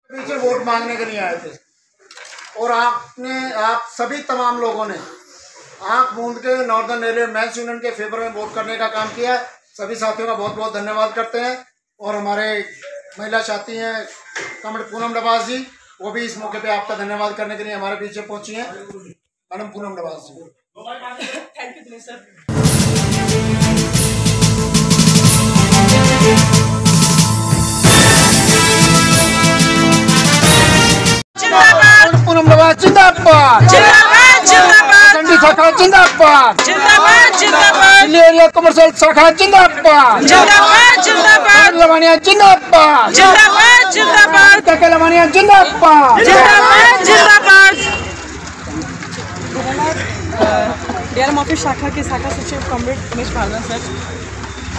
पीछे वोट मांगने के लिए आए थे और आप सभी तमाम लोगों ने आंख मूंद के नॉर्दर्न रेलवे मेंस यूनियन के फेवर में वोट करने का काम किया। सभी साथियों का बहुत बहुत धन्यवाद करते हैं। और हमारे महिला साथी हैं कमल पूनम नवाज जी, वो भी इस मौके पे आपका धन्यवाद करने के लिए हमारे पीछे पहुंची हैं। Madam Poonam Nawaz ji, thank you Dinesh sir. Poonam Nawaz जिंदाबाद, जिंदाबाद, जिंदाबाद, चंडी शाखा जिंदाबाद, जिंदाबाद, जिंदाबाद, दिल्ली एरिया कमर्शियल शाखा जिंदाबाद, जिंदाबाद, जिंदाबाद, लवानिया जिंदाबाद, जिंदाबाद, जिंदाबाद, लवानिया जिंदाबाद, जिंदाबाद, जिंदाबाद। डीआरएम ऑफिस शाखा के शाखा सचिव कॉमरेड उमेश पारदा सर,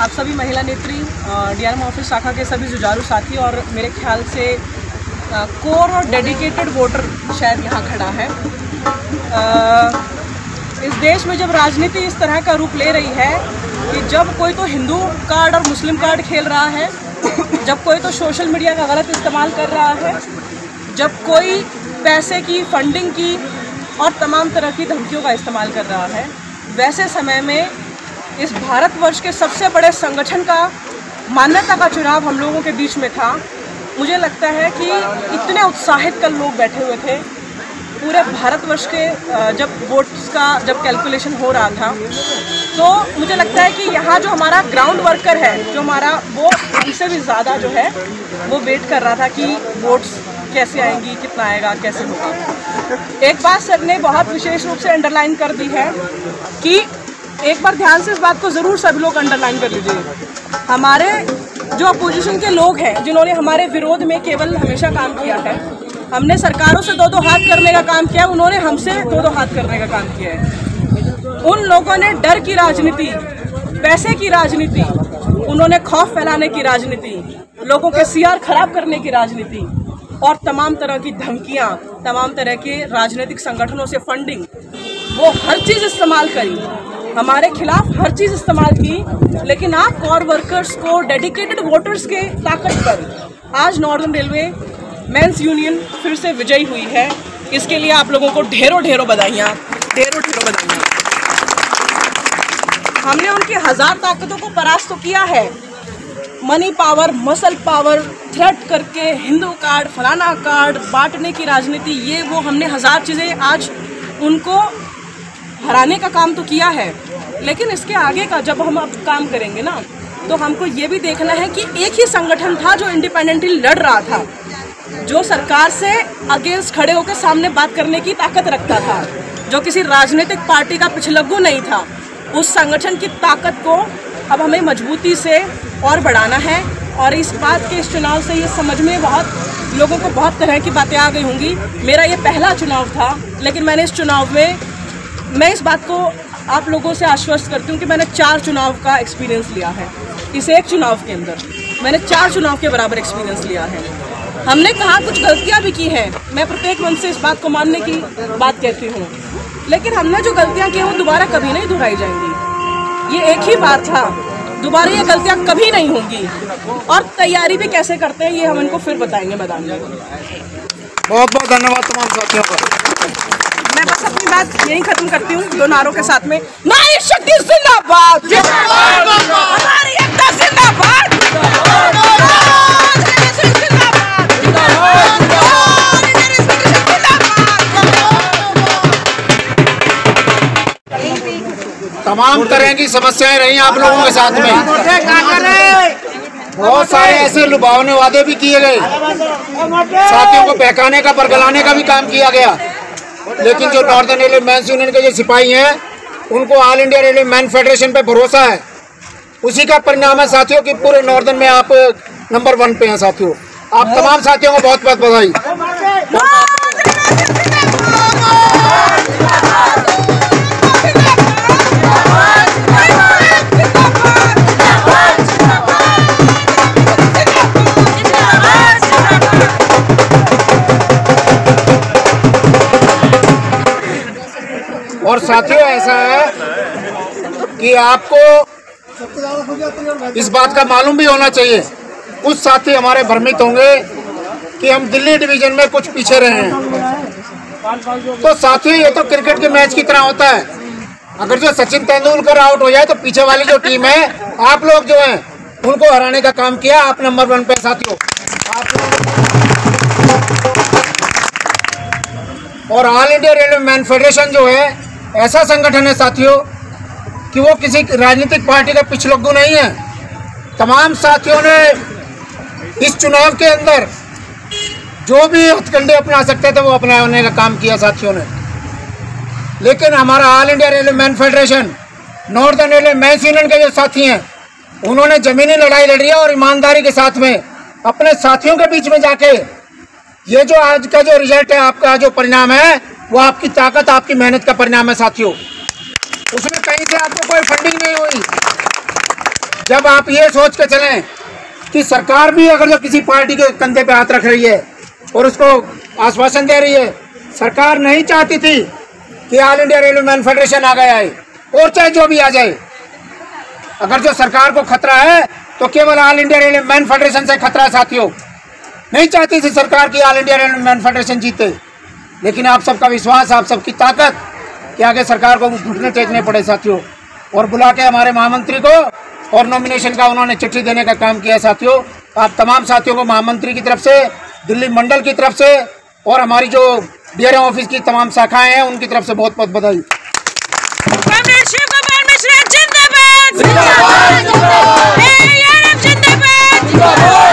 आप सभी महिला नेत्री, डीआरएम ऑफिस शाखा के सभी जुझारू साथी और मेरे ख्याल से कोर और डेडिकेटेड वोटर शायद यहाँ खड़ा है। इस देश में जब राजनीति इस तरह का रूप ले रही है कि जब कोई तो हिंदू कार्ड और मुस्लिम कार्ड खेल रहा है, जब कोई तो सोशल मीडिया का गलत इस्तेमाल कर रहा है, जब कोई पैसे की फंडिंग की और तमाम तरह की धमकियों का इस्तेमाल कर रहा है, वैसे समय में इस भारतवर्ष के सबसे बड़े संगठन का मान्यता का चुनाव हम लोगों के बीच में था। मुझे लगता है कि इतने उत्साहित कल लोग बैठे हुए थे पूरे भारतवर्ष के, जब वोट्स का जब कैलकुलेशन हो रहा था, तो मुझे लगता है कि यहाँ जो हमारा ग्राउंड वर्कर है, जो हमारा, वो हमसे भी ज़्यादा जो है वो वेट कर रहा था कि वोट्स कैसे आएंगी, कितना आएगा, कैसे होगा। एक बात सर ने बहुत विशेष रूप से अंडरलाइन कर दी है कि एक बार ध्यान से इस बात को ज़रूर सभी लोग अंडरलाइन कर लीजिए। हमारे जो अपोजिशन के लोग हैं, जिन्होंने हमारे विरोध में केवल हमेशा काम किया है, हमने सरकारों से दो दो हाथ करने का काम किया, उन्होंने हमसे दो दो हाथ करने का काम किया है। उन लोगों ने डर की राजनीति, पैसे की राजनीति, उन्होंने खौफ फैलाने की राजनीति, लोगों के सीआर खराब करने की राजनीति और तमाम तरह की धमकियां, तमाम तरह के राजनीतिक संगठनों से फंडिंग, वो हर चीज़ इस्तेमाल करी, हमारे खिलाफ हर चीज़ इस्तेमाल की। लेकिन आप कोर वर्कर्स को, डेडिकेटेड वोटर्स के ताकत पर आज नॉर्दर्न रेलवे मेंस यूनियन फिर से विजयी हुई है। इसके लिए आप लोगों को ढेरों ढेरों बधाइयाँ, ढेरों ढेरों बधाइयाँ। हमने उनकी हजार ताकतों को परास्त तो किया है, money power, muscle power, threat करके हिंदू कार्ड, फलाना कार्ड, बांटने की राजनीति, ये वो हमने हजार चीज़ें आज उनको हराने का काम तो किया है। लेकिन इसके आगे का जब हम अब काम करेंगे ना, तो हमको ये भी देखना है कि एक ही संगठन था जो इंडिपेंडेंटली लड़ रहा था, जो सरकार से अगेंस्ट खड़े होकर सामने बात करने की ताकत रखता था, जो किसी राजनीतिक पार्टी का पिछलग्गू नहीं था। उस संगठन की ताकत को अब हमें मजबूती से और बढ़ाना है। और इस बात के, इस चुनाव से ये समझ में बहुत लोगों को बहुत तरह की बातें आ गई होंगी। मेरा ये पहला चुनाव था, लेकिन मैंने इस चुनाव में, मैं इस बात को आप लोगों से आश्वस्त करती हूँ कि मैंने 4 चुनाव का एक्सपीरियंस लिया है। इस एक चुनाव के अंदर मैंने 4 चुनाव के बराबर एक्सपीरियंस लिया है। हमने कहा कुछ गलतियाँ भी की हैं, मैं प्रत्येक मन से इस बात को मानने की बात कहती हूँ, लेकिन हमने जो गलतियाँ की हैं वो दोबारा कभी नहीं दोहराई जाएंगी। ये एक ही बार था, दोबारा ये गलतियाँ कभी नहीं होंगी। और तैयारी भी कैसे करते हैं ये हम इनको फिर बताएंगे मैदान में। बहुत बहुत धन्यवाद तमाम साथियों का। मैं बस अपनी बात यही खत्म करती हूँ 2 नारों के साथ में। नारी शक्ति जिंदाबाद, हमारी एकता जिंदाबाद, तमाम तरह की समस्याएं रही आप लोगों के साथ में। बहुत सारे ऐसे लुभावने वादे भी किए गए, साथियों को बहकाने का, बरगलाने का भी काम किया गया। लेकिन जो नॉर्दर्न रेलवे मेंस यूनियन के जो सिपाही हैं, उनको all India railway man federation पे भरोसा है। उसी का परिणाम है साथियों कि पूरे नॉर्दर्न में आप नंबर 1 पे हैं। साथियों, आप तमाम साथियों को बहुत बहुत बधाई। और साथियों, ऐसा है कि आपको इस बात का मालूम भी होना चाहिए, कुछ साथी हमारे भ्रमित होंगे कि हम दिल्ली डिवीजन में कुछ पीछे रहे हैं। तो साथियों, ये तो क्रिकेट के मैच की तरह होता है। अगर जो सचिन तेंदुलकर आउट हो जाए तो पीछे वाली जो टीम है, आप लोग जो हैं उनको हराने का काम किया। आप नंबर 1 पे साथियों। और all India railway man federation जो है ऐसा संगठन है साथियों कि वो किसी राजनीतिक पार्टी का पिछलग्गू नहीं है। तमाम साथियों ने इस चुनाव के अंदर जो भी हथकंडे अपना सकते थे वो अपनाने का काम किया साथियों ने। लेकिन हमारा all India railway man federation, northern railway men's union के जो साथी हैं, उन्होंने जमीनी लड़ाई लड़ी है और ईमानदारी के साथ में अपने साथियों के बीच में जाके ये जो आज का जो रिजल्ट है, आपका जो परिणाम है, वो आपकी ताकत, आपकी मेहनत का परिणाम है साथियों। उसमें कहीं से आपको कोई फंडिंग नहीं हुई। जब आप ये सोच के चलें कि सरकार भी अगर जो किसी पार्टी के कंधे पे हाथ रख रही है और उसको आश्वासन दे रही है, सरकार नहीं चाहती थी कि all India railway man federation आ गया है और चाहे जो भी आ जाए। अगर जो सरकार को खतरा है तो केवल all India railway man federation से खतरा है साथियों। नहीं चाहती थी सरकार की all India railway man federation जीते, लेकिन आप सबका विश्वास, आप सबकी ताकत कि आगे सरकार को घुटने टेकने पड़े साथियों। और बुला के हमारे महामंत्री को और नॉमिनेशन का उन्होंने चिट्ठी देने का काम किया साथियों। आप तमाम साथियों को महामंत्री की तरफ से, दिल्ली मंडल की तरफ से और हमारी जो डीआरएम ऑफिस की तमाम शाखाएं हैं उनकी तरफ से बहुत बहुत बधाई। जिंदाबाद।